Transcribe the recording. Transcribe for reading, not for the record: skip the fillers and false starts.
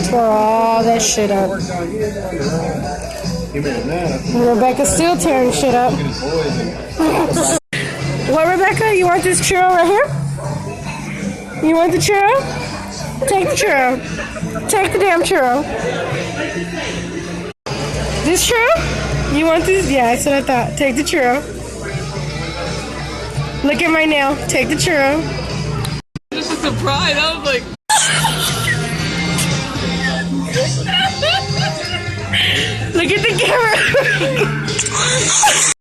Tore all that shit up. Rebecca's still tearing shit up. What, Rebecca? You want this churro right here? You want the churro? Take the churro. Take the damn churro. This churro? You want this? Yeah, that's what I thought. Take the churro. Look at my nail. Take the churro. Just a surprise. I was like... Look at the camera.